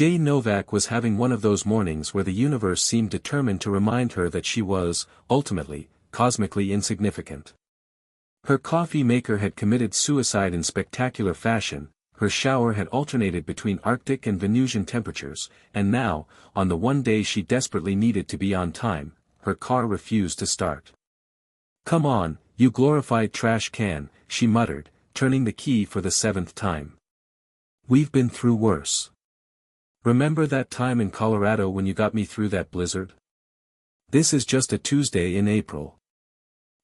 Novak was having one of those mornings where the universe seemed determined to remind her that she was, ultimately, cosmically insignificant. Her coffee maker had committed suicide in spectacular fashion, her shower had alternated between Arctic and Venusian temperatures, and now, on the one day she desperately needed to be on time, her car refused to start. "Come on, you glorified trash can," she muttered, turning the key for the 7th time. "We've been through worse. Remember that time in Colorado when you got me through that blizzard? This is just a Tuesday in April.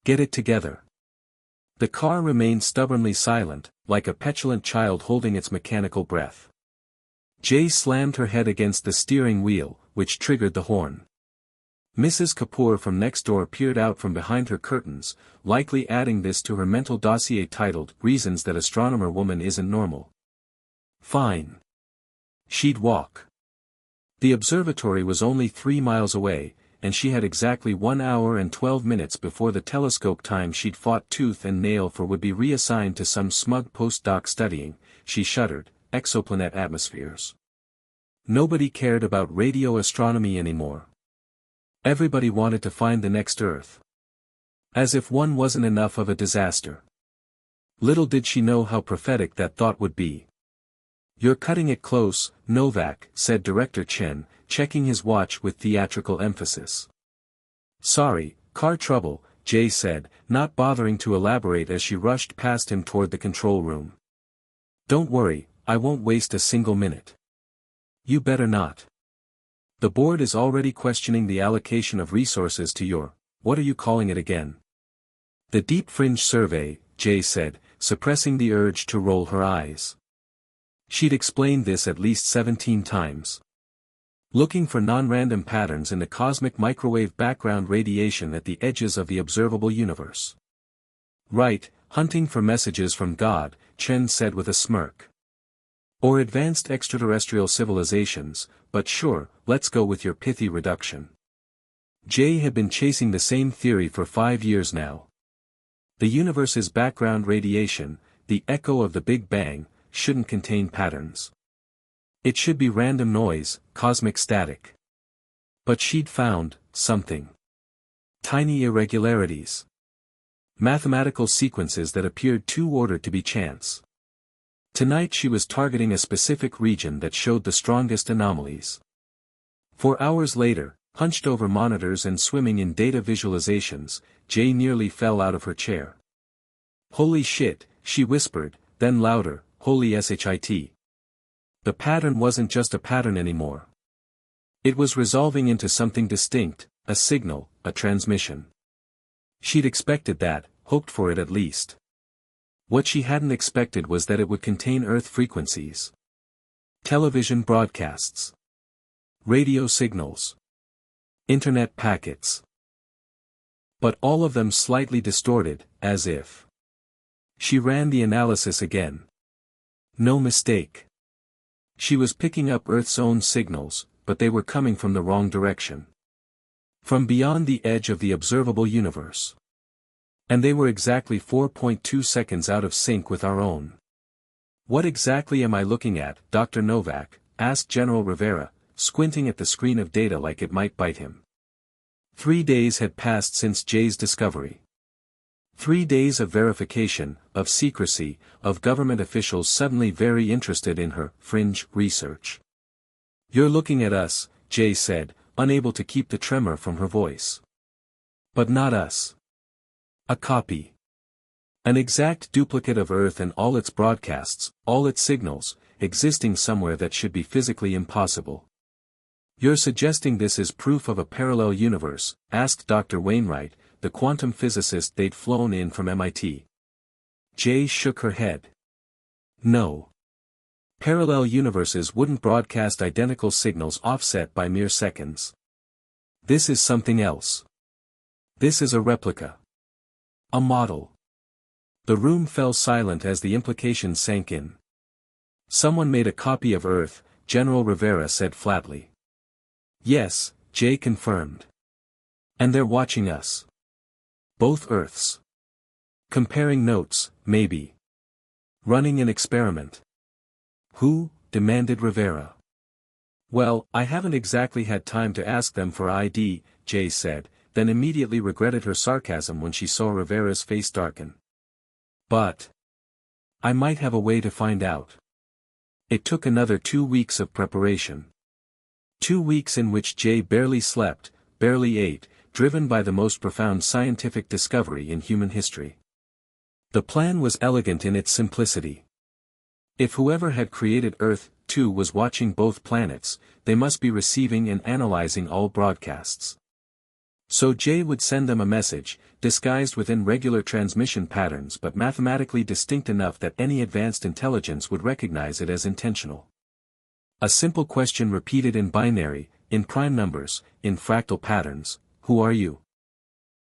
Get it together." The car remained stubbornly silent, like a petulant child holding its mechanical breath. Jay slammed her head against the steering wheel, which triggered the horn. Mrs. Kapoor from next door peered out from behind her curtains, likely adding this to her mental dossier titled, "Reasons That Astronomer Woman Isn't Normal." Fine. She'd walk. The observatory was only 3 miles away, and she had exactly 1 hour and 12 minutes before the telescope time she'd fought tooth and nail for would be reassigned to some smug postdoc studying, she shuddered, exoplanet atmospheres. Nobody cared about radio astronomy anymore. Everybody wanted to find the next Earth. As if one wasn't enough of a disaster. Little did she know how prophetic that thought would be. "You're cutting it close, Novak," said Director Chen, checking his watch with theatrical emphasis. "Sorry, car trouble," Jay said, not bothering to elaborate as she rushed past him toward the control room. "Don't worry, I won't waste a single minute." "You better not. The board is already questioning the allocation of resources to your, what are you calling it again?" "The Deep Fringe Survey," Jay said, suppressing the urge to roll her eyes. She'd explained this at least 17 times. Looking for non-random patterns in the cosmic microwave background radiation at the edges of the observable universe. "Right, hunting for messages from God," Chen said with a smirk. "Or advanced extraterrestrial civilizations, but sure, let's go with your pithy reduction." Jay had been chasing the same theory for 5 years now. The universe's background radiation, the echo of the Big Bang, shouldn't contain patterns. It should be random noise, cosmic static. But she'd found something. Tiny irregularities. Mathematical sequences that appeared too ordered to be chance. Tonight she was targeting a specific region that showed the strongest anomalies. 4 hours later, hunched over monitors and swimming in data visualizations, Jay nearly fell out of her chair. "Holy shit," she whispered, then louder, "Holy shit. The pattern wasn't just a pattern anymore. It was resolving into something distinct, a signal, a transmission. She'd expected that, hoped for it at least. What she hadn't expected was that it would contain Earth frequencies. Television broadcasts. Radio signals. Internet packets. But all of them slightly distorted, as if. She ran the analysis again. No mistake. She was picking up Earth's own signals, but they were coming from the wrong direction. From beyond the edge of the observable universe. And they were exactly 4.2 seconds out of sync with our own. "What exactly am I looking at, Dr. Novak?" asked General Rivera, squinting at the screen of data like it might bite him. 3 days had passed since Jay's discovery. 3 days of verification, of secrecy, of government officials suddenly very interested in her fringe research. "You're looking at us," Jay said, unable to keep the tremor from her voice. "But not us. A copy. An exact duplicate of Earth and all its broadcasts, all its signals, existing somewhere that should be physically impossible." "You're suggesting this is proof of a parallel universe?" asked Dr. Wainwright, the quantum physicist they'd flown in from MIT. Jay shook her head. "No. Parallel universes wouldn't broadcast identical signals offset by mere seconds. This is something else. This is a replica. A model." The room fell silent as the implications sank in. "Someone made a copy of Earth," General Rivera said flatly. "Yes," Jay confirmed. "And they're watching us. Both Earths. Comparing notes, maybe. Running an experiment." "Who?" demanded Rivera. Well, I haven't exactly had time to ask them for ID, Jay said, then immediately regretted her sarcasm when she saw Rivera's face darken. But I might have a way to find out. It took another 2 weeks of preparation. 2 weeks in which Jay barely slept, barely ate, driven by the most profound scientific discovery in human history. The plan was elegant in its simplicity. If whoever had created Earth, too, was watching both planets, they must be receiving and analyzing all broadcasts. So Jay would send them a message, disguised within regular transmission patterns but mathematically distinct enough that any advanced intelligence would recognize it as intentional. A simple question repeated in binary, in prime numbers, in fractal patterns: who are you?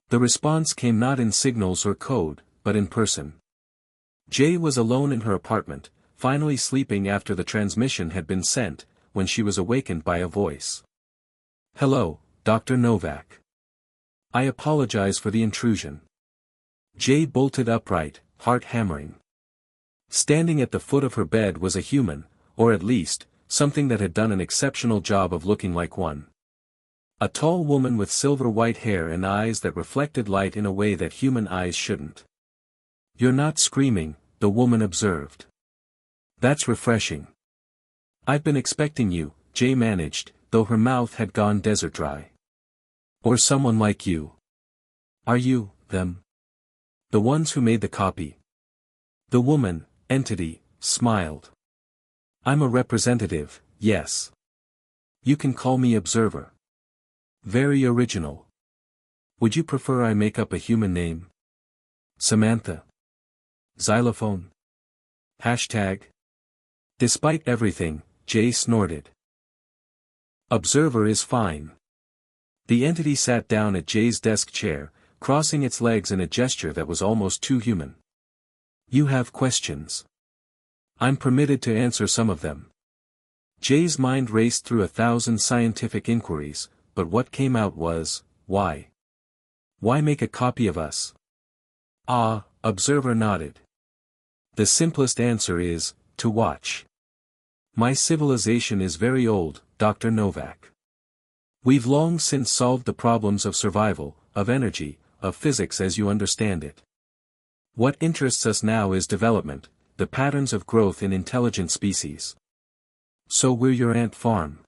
The response came not in signals or code, but in person. Jay was alone in her apartment, finally sleeping after the transmission had been sent, when she was awakened by a voice. "Hello, Dr. Novak. I apologize for the intrusion." Jay bolted upright, heart hammering. Standing at the foot of her bed was a human, or at least, something that had done an exceptional job of looking like one. A tall woman with silver white hair and eyes that reflected light in a way that human eyes shouldn't. "You're not screaming," the woman observed. "That's refreshing. I've been expecting you," Jay managed, though her mouth had gone desert dry. "Or someone like you." "Are you, them? The ones who made the copy?" The woman, entity, smiled. "I'm a representative, yes. You can call me observer." "Very original. Would you prefer I make up a human name? Samantha? Xylophone? Hashtag?" Despite everything, Jay snorted. "Observer is fine." The entity sat down at Jay's desk chair, crossing its legs in a gesture that was almost too human. "You have questions. I'm permitted to answer some of them." Jay's mind raced through 1,000 scientific inquiries, but what came out was, why? Why make a copy of us? Observer nodded. "The simplest answer is, to watch. My civilization is very old, Dr. Novak. We've long since solved the problems of survival, of energy, of physics as you understand it. What interests us now is development, the patterns of growth in intelligent species. So we're your ant farm."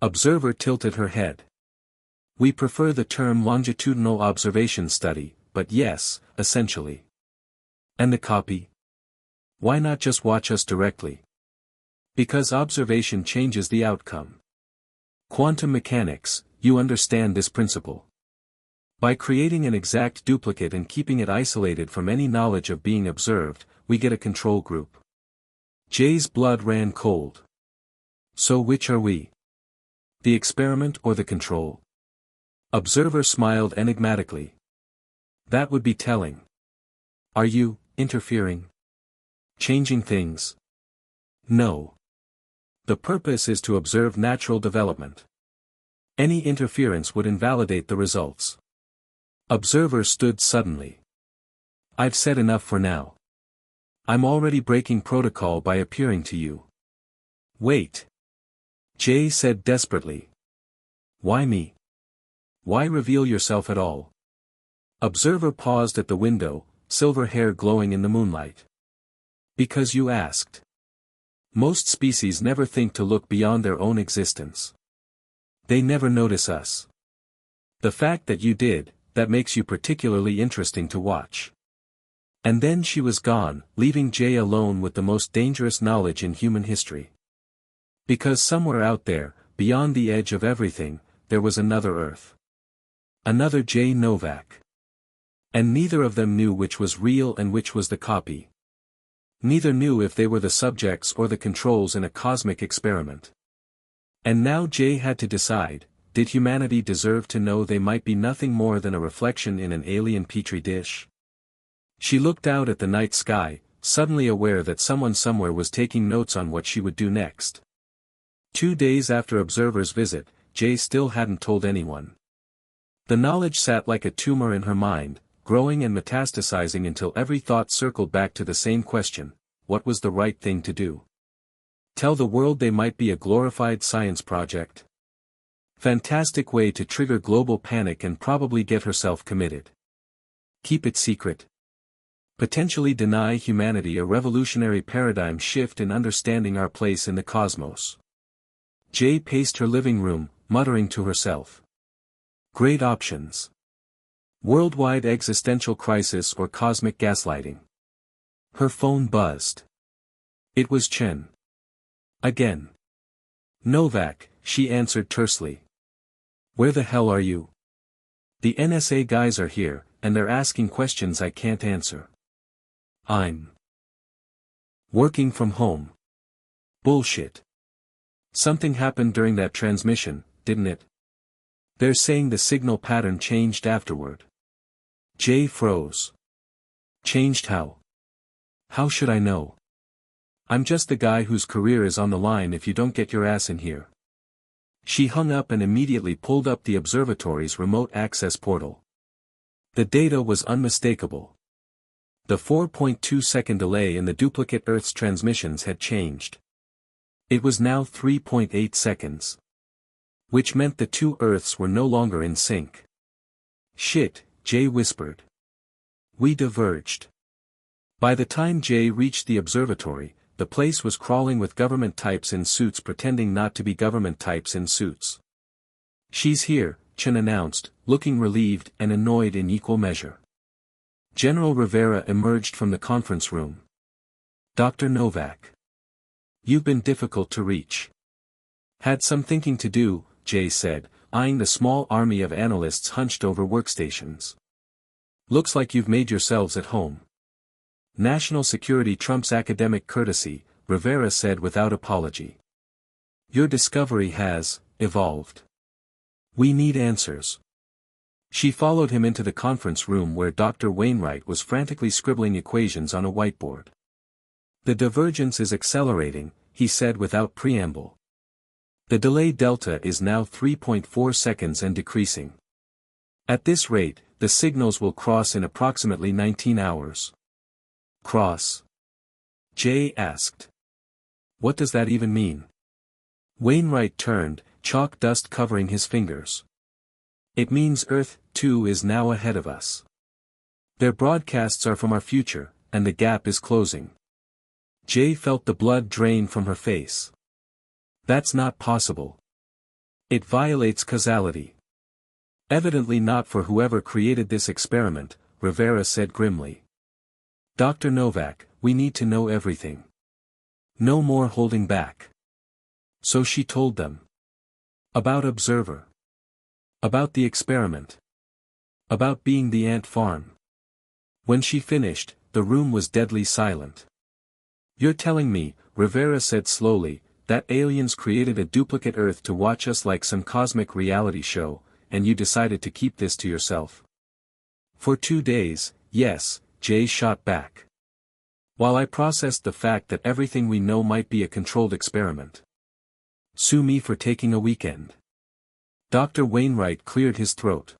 Observer tilted her head. "We prefer the term longitudinal observation study, but yes, essentially." "And the copy? Why not just watch us directly?" "Because observation changes the outcome. Quantum mechanics, you understand this principle. By creating an exact duplicate and keeping it isolated from any knowledge of being observed, we get a control group." Jay's blood ran cold. "So which are we? The experiment or the control?" Observer smiled enigmatically. "That would be telling. Are you interfering? Changing things?" "No. The purpose is to observe natural development. Any interference would invalidate the results." Observer stood suddenly. "I've said enough for now. I'm already breaking protocol by appearing to you." "Wait." Jay said desperately. "Why me? Why reveal yourself at all?" Observer paused at the window, silver hair glowing in the moonlight. "Because you asked. Most species never think to look beyond their own existence. They never notice us. The fact that you did, that makes you particularly interesting to watch." And then she was gone, leaving Jay alone with the most dangerous knowledge in human history. Because somewhere out there, beyond the edge of everything, there was another Earth. Another Jay Novak. And neither of them knew which was real and which was the copy. Neither knew if they were the subjects or the controls in a cosmic experiment. And now Jay had to decide, did humanity deserve to know they might be nothing more than a reflection in an alien petri dish? She looked out at the night sky, suddenly aware that someone somewhere was taking notes on what she would do next. 2 days after Observer's visit, Jay still hadn't told anyone. The knowledge sat like a tumor in her mind, growing and metastasizing until every thought circled back to the same question: what was the right thing to do? Tell the world they might be a glorified science project. Fantastic way to trigger global panic and probably get herself committed. Keep it secret. Potentially deny humanity a revolutionary paradigm shift in understanding our place in the cosmos. Jay paced her living room, muttering to herself. Great options. Worldwide existential crisis or cosmic gaslighting. Her phone buzzed. It was Chen. Again. Novak, she answered tersely. Where the hell are you? The NSA guys are here, and they're asking questions I can't answer. I'm working from home. Bullshit. Something happened during that transmission, didn't it? They're saying the signal pattern changed afterward. Jay froze. Changed how? How should I know? I'm just the guy whose career is on the line if you don't get your ass in here. She hung up and immediately pulled up the observatory's remote access portal. The data was unmistakable. The 4.2-second delay in the duplicate Earth's transmissions had changed. It was now 3.8 seconds. Which meant the two Earths were no longer in sync. Shit, Jay whispered. We diverged. By the time Jay reached the observatory, the place was crawling with government types in suits pretending not to be government types in suits. She's here, Chen announced, looking relieved and annoyed in equal measure. General Rivera emerged from the conference room. Dr. Novak. You've been difficult to reach. Had some thinking to do, Jay said, eyeing the small army of analysts hunched over workstations. Looks like you've made yourselves at home. National security trumps academic courtesy, Rivera said without apology. Your discovery has evolved. We need answers. She followed him into the conference room where Dr. Wainwright was frantically scribbling equations on a whiteboard. The divergence is accelerating, he said without preamble. The delay delta is now 3.4 seconds and decreasing. At this rate, the signals will cross in approximately 19 hours. Cross? Jay asked. What does that even mean? Wainwright turned, chalk dust covering his fingers. It means Earth, too, is now ahead of us. Their broadcasts are from our future, and the gap is closing. Jay felt the blood drain from her face. That's not possible. It violates causality. Evidently not for whoever created this experiment, Rivera said grimly. Dr. Novak, we need to know everything. No more holding back. So she told them. About Observer. About the experiment. About being the ant farm. When she finished, the room was deadly silent. You're telling me, Rivera said slowly, that aliens created a duplicate Earth to watch us like some cosmic reality show, and you decided to keep this to yourself? For 2 days, yes, Jay shot back. While I processed the fact that everything we know might be a controlled experiment. Sue me for taking a weekend. Dr. Wainwright cleared his throat.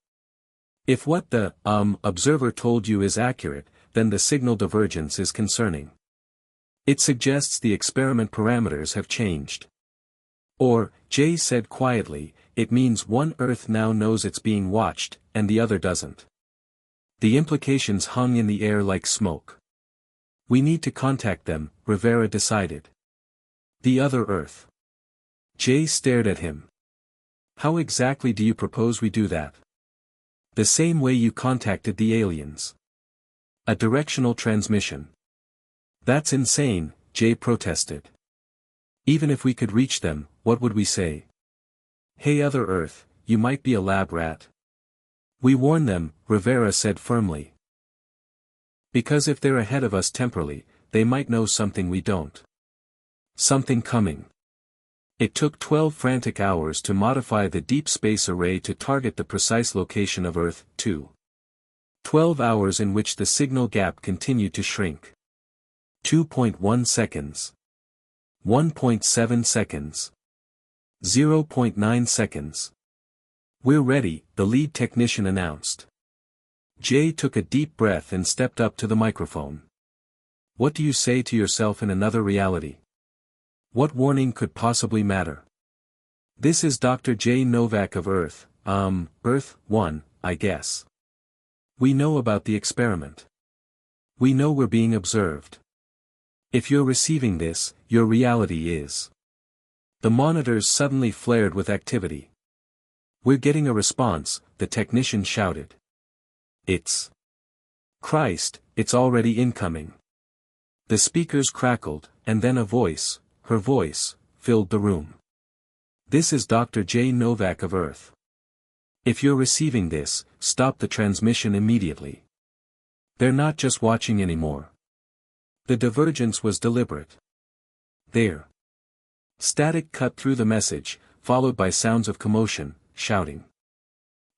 If what the, observer told you is accurate, then the signal divergence is concerning. It suggests the experiment parameters have changed. Or, Jay said quietly, it means one Earth now knows it's being watched, and the other doesn't. The implications hung in the air like smoke. We need to contact them, Rivera decided. The other Earth. Jay stared at him. How exactly do you propose we do that? The same way you contacted the aliens. A directional transmission. That's insane, Jay protested. Even if we could reach them, what would we say? Hey other Earth, you might be a lab rat. We warn them, Rivera said firmly. Because if they're ahead of us temporally, they might know something we don't. Something coming. It took 12 frantic hours to modify the deep space array to target the precise location of Earth, too. 12 hours in which the signal gap continued to shrink. 2.1 seconds. 1.7 seconds. 0.9 seconds. We're ready, the lead technician announced. Jay took a deep breath and stepped up to the microphone. What do you say to yourself in another reality? What warning could possibly matter? This is Dr. J. Novak of Earth, Earth 1, I guess. We know about the experiment. We know we're being observed. If you're receiving this, your reality is. The monitors suddenly flared with activity. We're getting a response, the technician shouted. It's. Christ, it's already incoming. The speakers crackled, and then a voice, her voice, filled the room. This is Dr. J. Novak of Earth. If you're receiving this, stop the transmission immediately. They're not just watching anymore. The divergence was deliberate. There. Static cut through the message, followed by sounds of commotion, shouting.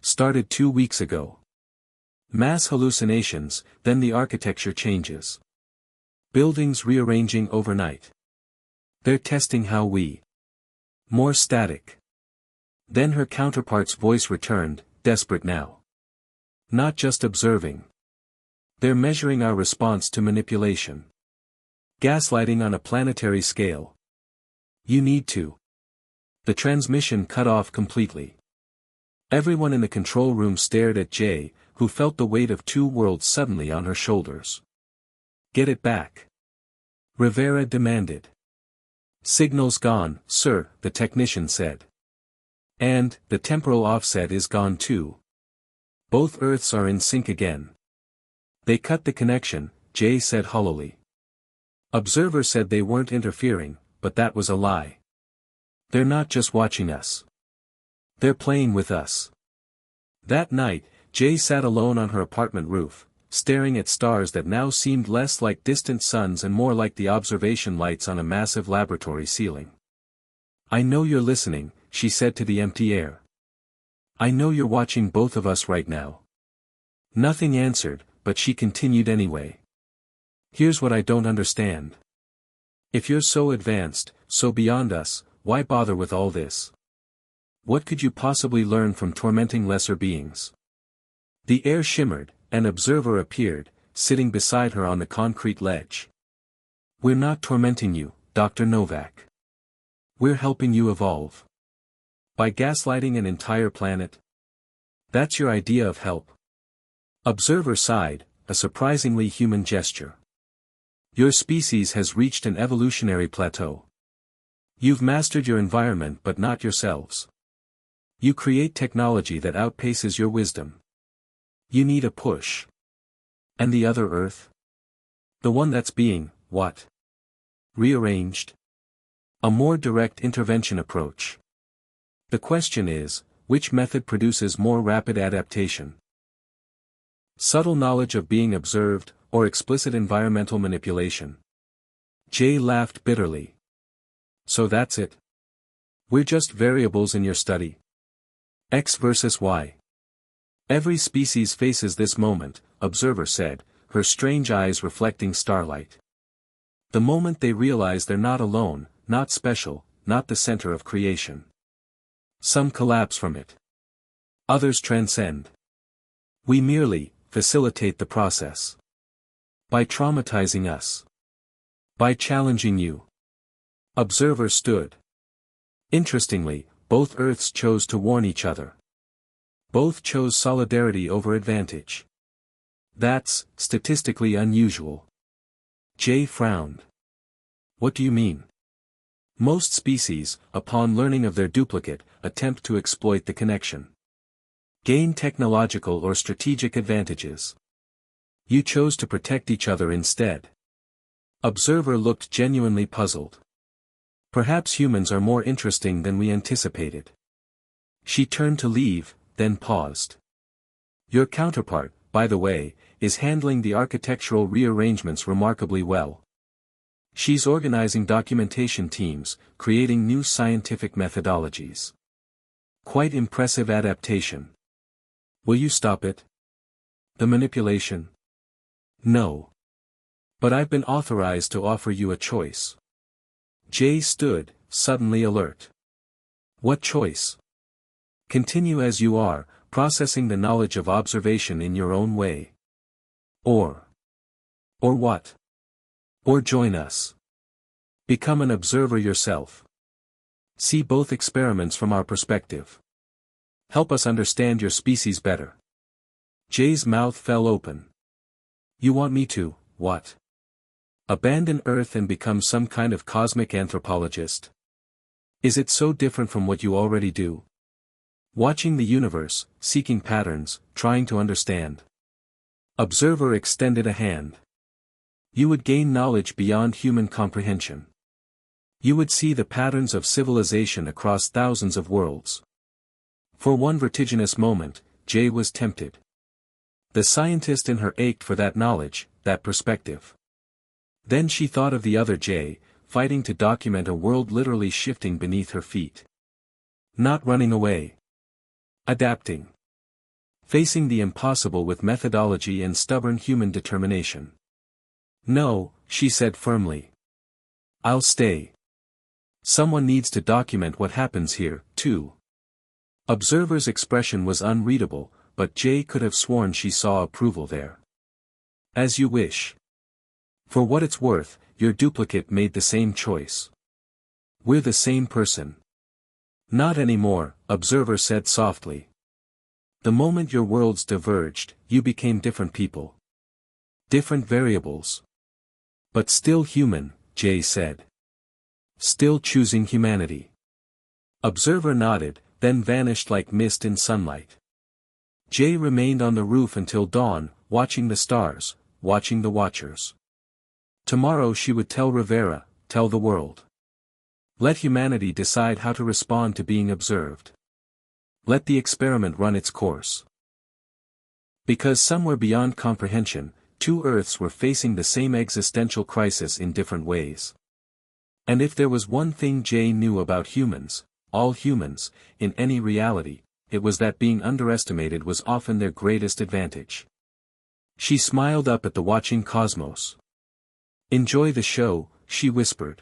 Started 2 weeks ago. Mass hallucinations, then the architecture changes. Buildings rearranging overnight. They're testing how we. More static. Then her counterpart's voice returned, desperate now. Not just observing. They're measuring our response to manipulation. Gaslighting on a planetary scale. You need to. The transmission cut off completely. Everyone in the control room stared at Jay, who felt the weight of 2 worlds suddenly on her shoulders. Get it back. Rivera demanded. Signal's gone, sir, the technician said. And, the temporal offset is gone too. Both Earths are in sync again. They cut the connection, Jay said hollowly. Observer said they weren't interfering, but that was a lie. They're not just watching us. They're playing with us. That night, Jay sat alone on her apartment roof, staring at stars that now seemed less like distant suns and more like the observation lights on a massive laboratory ceiling. I know you're listening, she said to the empty air. I know you're watching both of us right now. Nothing answered, but she continued anyway. Here's what I don't understand. If you're so advanced, so beyond us, why bother with all this? What could you possibly learn from tormenting lesser beings? The air shimmered, an observer appeared, sitting beside her on the concrete ledge. We're not tormenting you, Dr. Novak. We're helping you evolve. By gaslighting an entire planet? That's your idea of help? Observer sighed, a surprisingly human gesture. Your species has reached an evolutionary plateau. You've mastered your environment but not yourselves. You create technology that outpaces your wisdom. You need a push. And the other Earth? The one that's being, what? Rearranged? A more direct intervention approach. The question is, which method produces more rapid adaptation? Subtle knowledge of being observed, or explicit environmental manipulation? Jay laughed bitterly. So that's it? We're just variables in your study. X versus Y. Every species faces this moment, observer said, her strange eyes reflecting starlight. The moment they realize they're not alone, not special, not the center of creation. Some collapse from it. Others transcend. We merely facilitate the process. By traumatizing us. By challenging you. Observer stood. Interestingly, both Earths chose to warn each other. Both chose solidarity over advantage. That's, statistically unusual. Jay frowned. What do you mean? Most species, upon learning of their duplicate, attempt to exploit the connection. Gain technological or strategic advantages. You chose to protect each other instead. Observer looked genuinely puzzled. Perhaps humans are more interesting than we anticipated. She turned to leave, then paused. Your counterpart, by the way, is handling the architectural rearrangements remarkably well. She's organizing documentation teams, creating new scientific methodologies. Quite impressive adaptation. Will you stop it? The manipulation? No. But I've been authorized to offer you a choice. Jay stood, suddenly alert. What choice? Continue as you are, processing the knowledge of observation in your own way. Or what? Or join us. Become an observer yourself. See both experiments from our perspective. Help us understand your species better. Jay's mouth fell open. You want me to, what? Abandon Earth and become some kind of cosmic anthropologist? Is it so different from what you already do? Watching the universe, seeking patterns, trying to understand. Observer extended a hand. You would gain knowledge beyond human comprehension. You would see the patterns of civilization across thousands of worlds. For one vertiginous moment, Jay was tempted. The scientist in her ached for that knowledge, that perspective. Then she thought of the other Jay, fighting to document a world literally shifting beneath her feet. Not running away. Adapting. Facing the impossible with methodology and stubborn human determination. No, she said firmly. I'll stay. Someone needs to document what happens here, too. Observer's expression was unreadable, but Jay could have sworn she saw approval there. As you wish. For what it's worth, your duplicate made the same choice. We're the same person. Not anymore, Observer said softly. The moment your worlds diverged, you became different people. Different variables. But still human, Jay said. Still choosing humanity. Observer nodded, then vanished like mist in sunlight. Jay remained on the roof until dawn, watching the stars, watching the watchers. Tomorrow she would tell Rivera, tell the world. Let humanity decide how to respond to being observed. Let the experiment run its course. Because somewhere beyond comprehension, two Earths were facing the same existential crisis in different ways. And if there was one thing Jay knew about humans, all humans, in any reality, it was that being underestimated was often their greatest advantage. She smiled up at the watching cosmos. Enjoy the show, she whispered.